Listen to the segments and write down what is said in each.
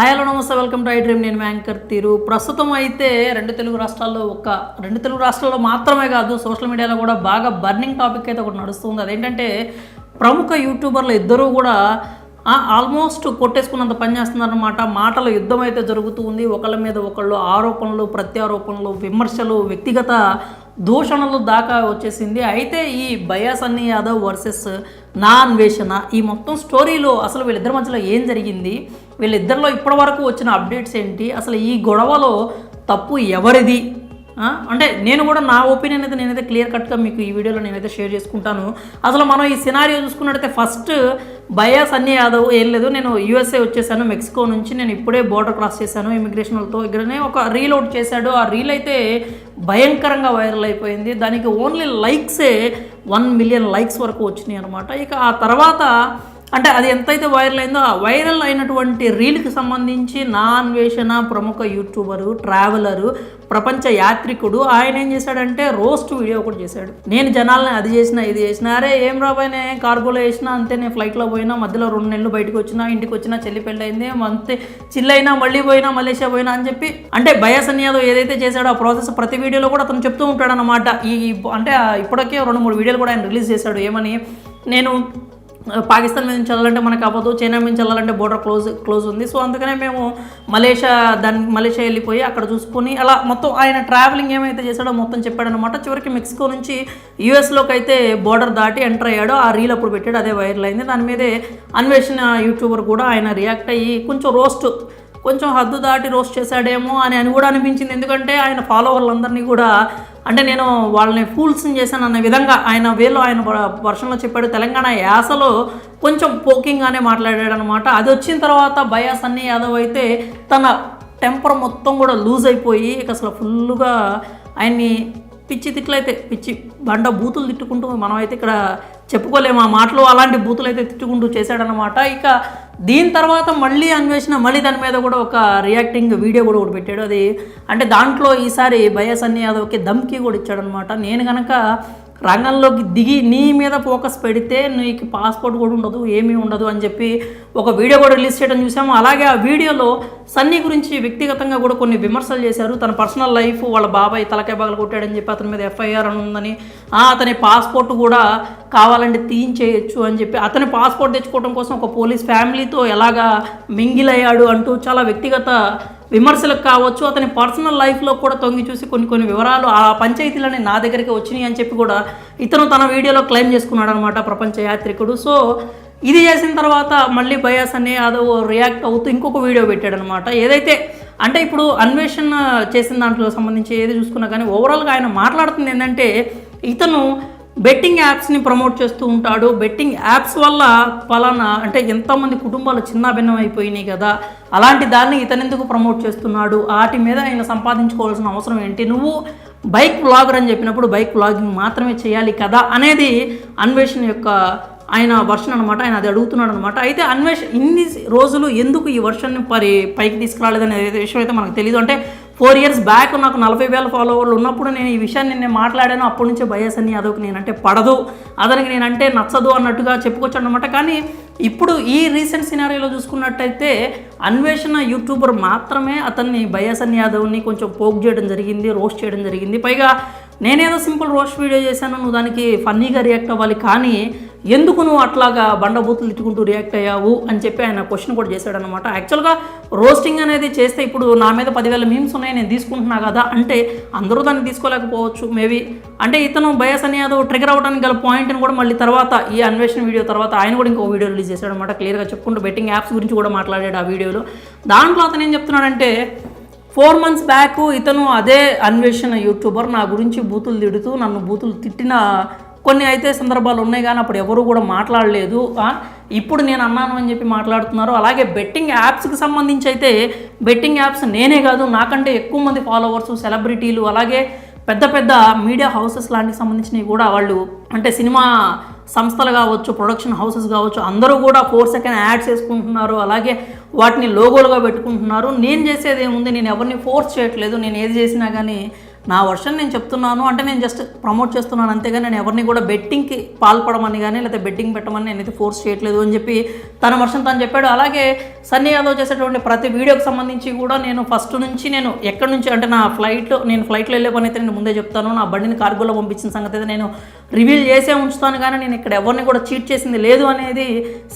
Hi hello నమస్తే welcome to I dream. నేను anchor తీరు. ప్రస్తుతం అయితే రెండు తెలుగు రాష్ట్రాల్లో మాత్రమే కాదు, సోషల్ మీడియాలో కూడా బాగా బర్నింగ్ టాపిక్ అయితే ఒకటి నడుస్తుంది. అదేంటంటే ప్రముఖ యూట్యూబర్లు ఇద్దరూ కూడా ఆల్మోస్ట్ కొట్టేసుకున్నంత పని చేస్తున్నారన్నమాట. మాటల యుద్ధం అయితే జరుగుతూ ఉంది. ఒకళ్ళ మీద ఒకళ్ళు ఆరోపణలు, ప్రత్యారోపణలు, విమర్శలు, వ్యక్తిగత దూషణలు దాకా వచ్చేసింది. అయితే ఈ భయ్యా సన్నీ యాదవ్ వర్సెస్ నా అన్వేషణ, ఈ మొత్తం స్టోరీలో అసలు వీళ్ళిద్దరి మధ్యలో ఏం జరిగింది, వీళ్ళిద్దరిలో ఇప్పటి వరకు వచ్చిన అప్డేట్స్ ఏంటి, అసలు ఈ గొడవలో తప్పు ఎవరిది అంటే నేను కూడా నా ఒపీనియన్ అయితే నేనైతే క్లియర్ కట్గా మీకు ఈ వీడియోలో నేనైతే షేర్ చేసుకుంటాను. అసలు మనం ఈ సినారియో చూసుకున్నట్టయితే ఫస్ట్ భయ్యా సన్నీ యాదవ్ ఏం లేదు, నేను యూఎస్ఏ వచ్చేసాను మెక్సికో నుంచి, నేను ఇప్పుడే బోర్డర్ క్రాస్ చేశాను ఇమిగ్రేషన్లతో, ఇక్కడనే ఒక రీల్ అవుట్ చేశాడు. ఆ రీల్ అయితే భయంకరంగా వైరల్ అయిపోయింది. దానికి ఓన్లీ లైక్సే 1 మిలియన్ లైక్స్ వరకు వచ్చినాయి అనమాట. ఇక ఆ తర్వాత అంటే అది ఎంతైతే వైరల్ అయిందో, ఆ వైరల్ అయినటువంటి రీల్కి సంబంధించి నా అన్వేషణ ప్రముఖ యూట్యూబరు, ట్రావెలరు, ప్రపంచ యాత్రికుడు ఆయన ఏం చేశాడంటే రోస్ట్ వీడియో ఒకటి చేశాడు. నేను జనాలని అది చేసిన ఇది చేసిన, అరే ఏం రాబోయే కార్గోలో వేసినా అంతే, నేను ఫ్లైట్లో పోయినా, మధ్యలో 2 నెలలు బయటకు వచ్చినా, ఇంటికి వచ్చినా, చెల్లి పెళ్ళి అయింది అంతే, చిల్లైనా మళ్ళీ పోయినా, మలేషియా పోయినా అని చెప్పి అంటే భయ్యా సన్నీ యాదవ్ ఏదైతే చేశాడో ఆ ప్రాసెస్ ప్రతి వీడియోలో కూడా అతను చెప్తూ ఉంటాడు అనమాట. అంటే ఇప్పటికే 2-3 వీడియోలు కూడా ఆయన రిలీజ్ చేశాడు. ఏమని, నేను పాకిస్తాన్ మీద నుంచి వెళ్ళాలంటే మనకు అవ్వదు, చైనా నుంచి వెళ్ళాలంటే బోర్డర్ క్లోజ్ ఉంది, సో అందుకనే మేము మలేషియా వెళ్ళిపోయి అక్కడ చూసుకొని అలా మొత్తం ఆయన ట్రావెలింగ్ ఏమైతే చేశాడో మొత్తం చెప్పాడనమాట. చివరికి మెక్సికో నుంచి యూఎస్లోకి అయితే బోర్డర్ దాటి ఎంటర్ అయ్యాడో ఆ రీల్ అప్పుడు పెట్టాడు, అదే వైరల్ అయింది. దాని మీదే అన్వేషణ యూట్యూబర్ కూడా ఆయన రియాక్ట్ అయ్యి కొంచెం హద్దు దాటి రోస్ట్ చేశాడేమో అని కూడా అనిపించింది. ఎందుకంటే ఆయన ఫాలోవర్లందరినీ కూడా అంటే నేను వాళ్ళని ఫూల్స్ని చేశాను అన్న విధంగా ఆయన వర్షంలో చెప్పాడు. తెలంగాణ యాసలో కొంచెం పోకింగ్గానే మాట్లాడాడు అనమాట. అది వచ్చిన తర్వాత భయ్యా సన్నీ యాదవ్ అయితే తన టెంపర్ మొత్తం కూడా లూజ్ అయిపోయి ఇక అసలు ఫుల్గా ఆయన్ని పిచ్చి బండ బూతులు తిట్టుకుంటూ, మనమైతే ఇక్కడ చెప్పుకోలేము ఆ మాటలు, అలాంటి బూతులు అయితే తిట్టుకుంటూ చేశాడనమాట. ఇక దీని తర్వాత మళ్ళీ అన్వేషణ దాని మీద కూడా ఒక రియాక్టింగ్ వీడియో కూడా ఒకటి పెట్టాడు. అది అంటే దాంట్లో ఈసారి భయ్యా సన్నీ యాదవ్కి ధమ్కీ కూడా ఇచ్చాడనమాట. నేను కనుక రంగంలోకి దిగి నీ మీద ఫోకస్ పెడితే నీకు పాస్పోర్ట్ కూడా ఉండదు, ఏమీ ఉండదు అని చెప్పి ఒక వీడియో కూడా రిలీజ్ చేయడం చూసాము. అలాగే ఆ వీడియోలో సన్నీ గురించి వ్యక్తిగతంగా కూడా కొన్ని విమర్శలు చేశారు. తన పర్సనల్ లైఫ్, వాళ్ళ బాబాయ్ తలకాయ పగలు కొట్టాడని చెప్పి అతని మీద ఎఫ్ఐఆర్ అని ఉందని, అతని పాస్పోర్ట్ కూడా కావాలంటే తీయించేయచ్చు అని చెప్పి, అతని పాస్పోర్ట్ తెచ్చుకోవడం కోసం ఒక పోలీస్ ఫ్యామిలీతో ఎలాగా మింగిల్ అయ్యాడు అంటూ చాలా వ్యక్తిగత విమర్శలకు కావచ్చు, అతని పర్సనల్ లైఫ్లో కూడా తొంగి చూసి కొన్ని వివరాలు ఆ పంచాయతీలని నా దగ్గరికి వచ్చినాయి అని చెప్పి కూడా ఇతను తన వీడియోలో క్లెయిమ్ చేసుకున్నాడు అనమాట, ప్రపంచ యాత్రికుడు. సో ఇది చేసిన తర్వాత మళ్ళీ భయ్యా సన్నీ యాదవ్ రియాక్ట్ అవుతూ ఇంకొక వీడియో పెట్టాడనమాట. ఏదైతే అంటే ఇప్పుడు అన్వేషణ చేసిన దాంట్లో సంబంధించి ఏది చూసుకున్నా కానీ ఓవరాల్గా ఆయన మాట్లాడుతుంది ఏంటంటే, ఇతను బెట్టింగ్ యాప్స్ని ప్రమోట్ చేస్తూ ఉంటాడు. బెట్టింగ్ యాప్స్ వల్ల పలానా అంటే ఎంతోమంది కుటుంబాలు చిన్నాభిన్నం అయిపోయినాయి కదా, అలాంటి దాన్ని ఇతను ఎందుకు ప్రమోట్ చేస్తున్నాడు, వాటి మీద ఆయన సంపాదించుకోవాల్సిన అవసరం ఏంటి, నువ్వు బైక్ వ్లాగర్ అని చెప్పినప్పుడు బైక్ వ్లాగింగ్ మాత్రమే చేయాలి కదా అనేది అన్వేషణ యొక్క ఆయన వర్షన్ అనమాట. ఆయన అది అడుగుతున్నాడు అనమాట. అయితే అన్వేషణ ఇన్ని రోజులు ఎందుకు ఈ వర్షన్ని పైకి తీసుకురాలేదనే విషయం అయితే మనకు తెలియదు. అంటే 4 years బ్యాక్ నాకు 40,000 ఫాలోవర్లు ఉన్నప్పుడు నేను ఈ విషయాన్ని నేను మాట్లాడాను. అప్పటి నుంచే భయ్యా సన్నీ యాదవ్కి నేనంటే పడదు, అతనికి నేనంటే నచ్చదు అన్నట్టుగా చెప్పుకొచ్చాడు అనమాట. కానీ ఇప్పుడు ఈ రీసెంట్ సినారియోలో చూసుకున్నట్టయితే అన్వేషణ యూట్యూబర్ మాత్రమే అతన్ని భయ్యా సన్నీ యాదవ్ని కొంచెం పోక్ చేయడం జరిగింది, రోస్ట్ చేయడం జరిగింది. పైగా నేనేదో సింపుల్ రోస్ట్ వీడియో చేశాను, నువ్వు దానికి ఫన్నీగా రియాక్ట్ అవ్వాలి, కానీ ఎందుకు నువ్వు అట్లాగా బండబూతులు తిట్టుకుంటూ రియాక్ట్ అయ్యావు అని చెప్పి ఆయన క్వశ్చన్ కూడా చేశాడనమాట. యాక్చువల్గా రోస్టింగ్ అనేది చేస్తే ఇప్పుడు నా మీద 10,000 మీమ్స్ ఉన్నాయి, నేను తీసుకుంటున్నా కదా అంటే అందరూ దాన్ని తీసుకోలేకపోవచ్చు మేబీ. అంటే ఇతను భయ్యా సన్నీ యాదవ్ ట్రిగర్ అవ్వడానికి గల పాయింట్ని కూడా మళ్ళీ తర్వాత ఈ అన్వేషణ వీడియో తర్వాత ఆయన కూడా ఇంకో వీడియో రిలీజ్ చేశాడనమాట, క్లియర్గా చెప్పుకుంటూ బెట్టింగ్ యాప్స్ గురించి కూడా మాట్లాడాడు ఆ వీడియోలో. దాంట్లో అతను ఏం చెప్తున్నాడంటే, 4 months బ్యాక్ ఇతను అదే అన్వేషణ యూట్యూబర్ నా గురించి బూతులు తిడుతూ నన్ను బూతులు తిట్టిన కొన్ని అయితే సందర్భాలు ఉన్నాయి, కానీ అప్పుడు ఎవరు కూడా మాట్లాడలేదు. ఇప్పుడు నేను అన్నాను అని చెప్పి మాట్లాడుతున్నారు. అలాగే బెట్టింగ్ యాప్స్కి సంబంధించి అయితే బెట్టింగ్ యాప్స్ నేనే కాదు, నాకంటే ఎక్కువ మంది ఫాలోవర్స్, సెలబ్రిటీలు, అలాగే పెద్ద మీడియా హౌసెస్ లాంటికి సంబంధించినవి కూడా వాళ్ళు అంటే సినిమా సంస్థలు కావచ్చు, ప్రొడక్షన్ హౌసెస్ కావచ్చు, అందరూ కూడా 4 second యాడ్స్ వేసుకుంటున్నారు. అలాగే వాటిని లోగోలుగా పెట్టుకుంటున్నారు. నేను చేసేది ఏముంది, నేను ఎవరిని ఫోర్స్ చేయట్లేదు. నేను ఏది చేసినా కానీ నా వర్షన్ నేను చెప్తున్నాను, అంటే నేను జస్ట్ ప్రమోట్ చేస్తున్నాను అంతేగాని నేను ఎవరిని కూడా బెట్టింగ్కి పాల్పడమని కానీ లేకపోతే బెట్టింగ్ పెట్టమని నేనైతే ఫోర్స్ చేయట్లేదు అని చెప్పి తన వర్షన్ తను చెప్పాడు. అలాగే సన్నీ యాదవ్ చేసేటువంటి ప్రతి వీడియోకి సంబంధించి కూడా నేను ఫస్ట్ నుంచి నేను ఎక్కడి నుంచి అంటే నా ఫ్లైట్లో వెళ్ళే పని అయితే నేను ముందే చెప్తాను. నా బండిని కార్గోలో పంపించిన సంగతి అయితే నేను రివీల్ చేసే ఉంచుతాను, కానీ నేను ఇక్కడ ఎవరిని కూడా చీట్ చేసింది లేదు అనేది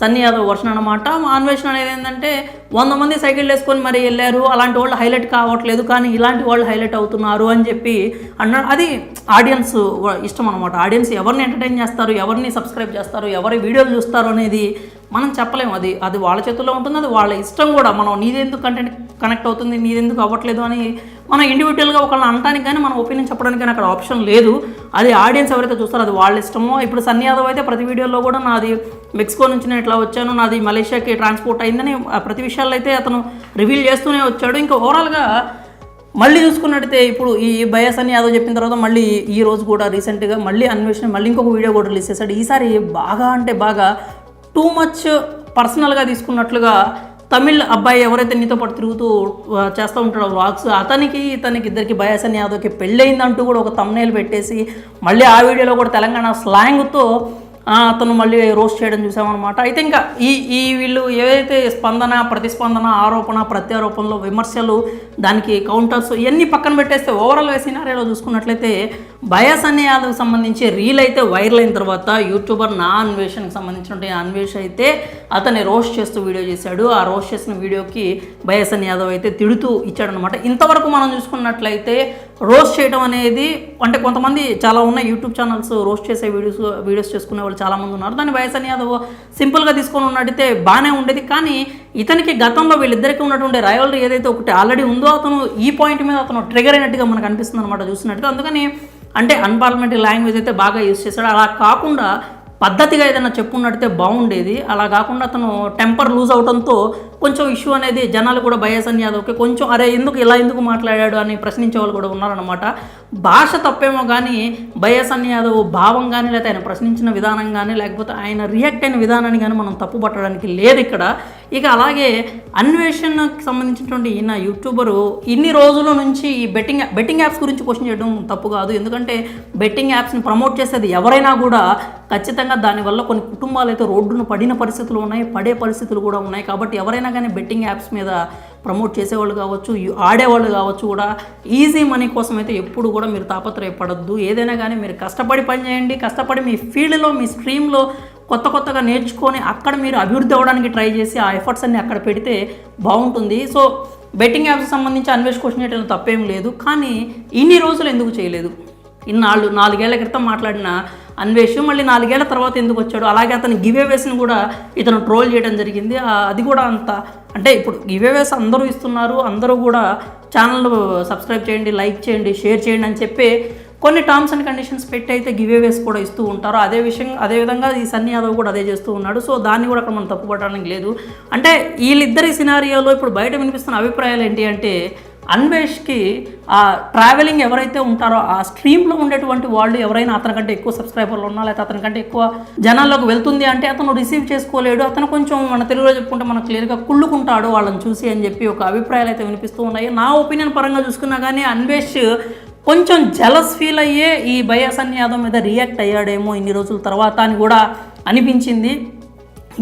సన్నీ యాదవ్ వర్షన్ అనమాట. మా అన్వేషణ అనేది ఏంటంటే 100 మంది సైకిల్ వేసుకొని మరి వెళ్ళారు, అలాంటి వాళ్ళు హైలైట్ కావట్లేదు, కానీ ఇలాంటి వాళ్ళు హైలైట్ అవుతున్నారు అని చెప్పి అన్నాడు. అది ఆడియన్స్ ఇష్టం అనమాట. ఆడియన్స్ ఎవరిని ఎంటర్టైన్ చేస్తారు, ఎవరిని సబ్స్క్రైబ్ చేస్తారు, ఎవరి వీడియోలు చూస్తారు అనేది మనం చెప్పలేము. అది వాళ్ళ చేతుల్లో ఉంటుంది, అది వాళ్ళ ఇష్టం కూడా. మనం నీదెందుకు కంటెంట్ కనెక్ట్ అవుతుంది, నీదెందుకు అవ్వట్లేదు అని మనం ఇండివిజువల్గా ఒకళ్ళని అనడానికి కానీ మన ఒపీనియన్ చెప్పడానికి కానీ అక్కడ ఆప్షన్ లేదు. అది ఆడియన్స్ ఎవరైతే చూస్తారో అది వాళ్ళ ఇష్టమో. ఇప్పుడు సన్నీ యాదవ్ అయితే ప్రతి వీడియోలో కూడా నాది మెక్సికో నుంచి నేను ఇట్లా వచ్చాను, నాది మలేషియాకి ట్రాన్స్పోర్ట్ అయిందని ప్రతి విషయాల్లో అయితే అతను రివీల్ చేస్తూనే వచ్చాడు. ఇంకా ఓవరాల్గా మళ్ళీ చూసుకున్నట్టయితే ఇప్పుడు ఈ బయాస్ అని యాదవ్ చెప్పిన తర్వాత మళ్ళీ ఈ రోజు కూడా రీసెంట్గా మళ్ళీ అన్వేషణ మళ్ళీ ఇంకొక వీడియో కూడా రిలీజ్ చేశాడు. ఈసారి బాగా అంటే బాగా టూ మచ్ పర్సనల్గా తీసుకున్నట్లుగా తమిళ్ అబ్బాయి ఎవరైతే నీతో పాటు తిరుగుతూ చేస్తూ ఉంటాడో వ్లాగ్స్, ఇతనికి ఇద్దరికి బయాస్ అని యాదవ్కి పెళ్ళయిందంటూ కూడా ఒక థంబ్నెయిల్ పెట్టేసి మళ్ళీ ఆ వీడియోలో కూడా తెలంగాణ స్లాంగ్తో అతను మళ్ళీ రోస్ట్ చేయడం చూసామన్నమాట. అయితే ఇంకా ఈ వీళ్ళు ఏవైతే స్పందన, ప్రతిస్పందన, ఆరోపణ, ప్రత్యారోపణలో విమర్శలు, దానికి కౌంటర్స్ ఇవన్నీ పక్కన పెట్టేస్తే ఓవరాల్గా సినారియోలో చూసుకున్నట్లయితే బయాస్ అనే యాదవ్కి సంబంధించి రీల్ అయితే వైరల్ అయిన తర్వాత యూట్యూబర్ నా అన్వేషణకి సంబంధించిన అన్వేష్ అయితే అతన్ని రోస్ట్ చేస్తూ వీడియో చేశాడు. ఆ రోస్ట్ చేసిన వీడియోకి బయాస్ అనే యాదవ్ అయితే తిడుతూ ఇచ్చాడనమాట. ఇంతవరకు మనం చూసుకున్నట్లయితే రోస్ట్ చేయడం అనేది అంటే కొంతమంది చాలా ఉన్నాయి యూట్యూబ్ ఛానల్స్ రోస్ట్ చేసే వీడియోస్ చేసుకునే వాళ్ళు చాలామంది ఉన్నారు. దాన్ని బయాస్ అని యాదవ్ సింపుల్గా తీసుకొని ఉన్నట్టయితే బాగానే ఉండేది. కానీ ఇతనికి గతంలో వీళ్ళిద్దరికీ ఉన్నటువంటి రైవల్రీ ఏదైతే ఒకటి ఆల్రెడీ ఉందో అతను ఈ పాయింట్ మీద అతను ట్రిగర్ అయినట్టుగా మనకు అనిపిస్తుంది అనమాట చూసినట్టుగా. అందుకని అంటే అన్పార్లమెంటరీ లాంగ్వేజ్ అయితే బాగా యూజ్ చేశాడు. అలా కాకుండా పద్ధతిగా ఏదైనా చెప్పున్నట్టయితే బాగుండేది. అలా కాకుండా అతను టెంపర్ లూజ్ అవడంతో కొంచెం ఇష్యూ అనేది జనాలు కూడా బయాస్ అని యాదవ్కి కొంచెం అరే ఎందుకు మాట్లాడాడు అని ప్రశ్నించే వాళ్ళు కూడా ఉన్నారనమాట. భాష తప్పేమో కానీ బయాస్ అని యాదవ్ భావం కానీ లేకపోతే ఆయన ప్రశ్నించిన విధానం కానీ లేకపోతే ఆయన రియాక్ట్ అయిన విధానాన్ని కానీ మనం తప్పు పట్టడానికి లేదు ఇక్కడ. ఇక అలాగే అన్వేషణకి సంబంధించినటువంటి ఈయన యూట్యూబరు ఇన్ని రోజుల నుంచి ఈ బెట్టింగ్ యాప్స్ గురించి క్వశ్చన్ చేయడం తప్పు కాదు. ఎందుకంటే బెట్టింగ్ యాప్స్ని ప్రమోట్ చేసేది ఎవరైనా కూడా ఖచ్చితంగా దానివల్ల కొన్ని కుటుంబాలు అయితే రోడ్డును పడిన పరిస్థితులు ఉన్నాయి, పడే పరిస్థితులు కూడా ఉన్నాయి. కాబట్టి ఎవరైనా కానీ బెట్టింగ్ యాప్స్ మీద ప్రమోట్ చేసేవాళ్ళు కావచ్చు, ఆడేవాళ్ళు కావచ్చు కూడా ఈజీ మనీ కోసం అయితే ఎప్పుడు కూడా మీరు తాపత్రయపడద్దు. ఏదైనా కానీ మీరు కష్టపడి పని చేయండి, కష్టపడి మీ ఫీల్డ్లో మీ స్ట్రీమ్లో కొత్తగా నేర్చుకొని అక్కడ మీరు అభివృద్ధి అవ్వడానికి ట్రై చేసి ఆ ఎఫర్ట్స్ అన్ని అక్కడ పెడితే బాగుంటుంది. సో బెట్టింగ్ యాప్స్కి సంబంధించి అన్వేష్ క్వశ్చన్ చేయడం తప్పేం లేదు. కానీ ఇన్ని రోజులు ఎందుకు చేయలేదు? 4 ఏళ్ల క్రితం మాట్లాడిన అన్వేష్ మళ్ళీ 4 ఏళ్ల తర్వాత ఎందుకు వచ్చాడు? అలాగే అతని గివేవేస్ని కూడా ఇతను ట్రోల్ చేయడం జరిగింది. అది కూడా అంటే ఇప్పుడు గివేవేస్ అందరూ ఇస్తున్నారు, అందరూ కూడా ఛానల్ సబ్స్క్రైబ్ చేయండి, లైక్ చేయండి, షేర్ చేయండి అని చెప్పి కొన్ని టర్మ్స్ అండ్ కండిషన్స్ పెట్టి అయితే గివేవేస్ కూడా ఇస్తూ ఉంటారు. అదేవిధంగా ఈ సన్నీ యాదవ్ కూడా అదే చేస్తూ ఉన్నాడు. సో దాన్ని కూడా అక్కడ మనం తప్పు పట్టడానికి లేదు. అంటే వీళ్ళిద్దరి సినారియోలో ఇప్పుడు బయట వినిపిస్తున్న అభిప్రాయాలు ఏంటి అంటే అన్వేష్కి ఆ ట్రావెలింగ్ ఎవరైతే ఉంటారో ఆ స్ట్రీమ్లో ఉండేటువంటి వాళ్ళు ఎవరైనా అతనికంటే ఎక్కువ సబ్స్క్రైబర్లు ఉన్నా లేకపోతే అతనికంటే ఎక్కువ జనాల్లోకి వెళ్తుంది అంటే అతను రిసీవ్ చేసుకోలేడు, అతను కొంచెం మన తెలుగులో చెప్పుకుంటే మనం క్లియర్గా కుళ్ళుకుంటాడు వాళ్ళని చూసి అని చెప్పి ఒక అభిప్రాయాలు అయితే వినిపిస్తూ ఉన్నాయి. నా ఒపీనియన్ పరంగా చూసుకున్నా కానీ అన్వేష్ కొంచెం జలస్ ఫీల్ అయ్యే ఈ బయాస్ అని యాదవ్ మీద రియాక్ట్ అయ్యాడేమో ఇన్ని రోజుల తర్వాత అని కూడా అనిపించింది.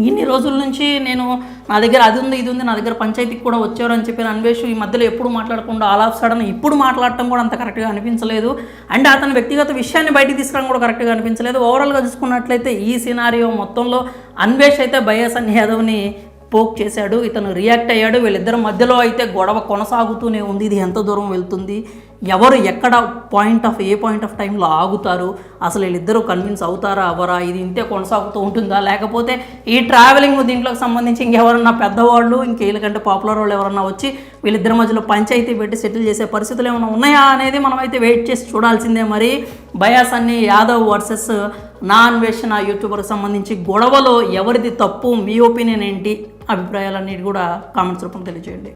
ఇన్ని రోజుల నుంచి నేను నా దగ్గర అది ఉంది ఇది ఉంది, నా దగ్గర పంచాయతీకి కూడా వచ్చారు అని చెప్పిన అన్వేష్ ఈ మధ్యలో ఎప్పుడు మాట్లాడకుండా ఆల్ ఆఫ్ సడన్ ఇప్పుడు మాట్లాడటం కూడా అంత కరెక్ట్గా అనిపించలేదు. అండ్ అతని వ్యక్తిగత విషయాన్ని బయటికి తీసుకురావడం కూడా కరెక్ట్గా అనిపించలేదు. ఓవరాల్గా చూసుకున్నట్లయితే ఈ సినారియో మొత్తంలో అన్వేష్ అయితే బయాస్ అని యాదవ్ని పోక్ చేశాడు, ఇతను రియాక్ట్ అయ్యాడు. వీళ్ళిద్దరి మధ్యలో అయితే గొడవ కొనసాగుతూనే ఉంది. ఇది ఎంత దూరం వెళ్తుంది, ఎవరు ఎక్కడ ఏ పాయింట్ ఆఫ్ టైంలో ఆగుతారు, అసలు వీళ్ళిద్దరూ కన్విన్స్ అవుతారా అవరా, ఇది ఇంతే కొనసాగుతూ ఉంటుందా, లేకపోతే ఈ ట్రావెలింగ్ దీంట్లోకి సంబంధించి ఇంకెవరన్నా పెద్దవాళ్ళు వీళ్ళకంటే పాపులర్ వాళ్ళు ఎవరన్నా వచ్చి వీళ్ళిద్దరి మధ్యలో పంచాయతీ పెట్టి సెటిల్ చేసే పరిస్థితులు ఏమైనా ఉన్నాయా అనేది మనమైతే వెయిట్ చేసి చూడాల్సిందే. మరి బయాస్ అని యాదవ్ వర్సెస్ నా అన్వేషణ యూట్యూబర్కి సంబంధించి గొడవలో ఎవరిది తప్పు, మీ ఒపీనియన్ ఏంటి, అభిప్రాయాలన్నిటి కూడా కామెంట్స్ రూపంలో తెలియజేయండి.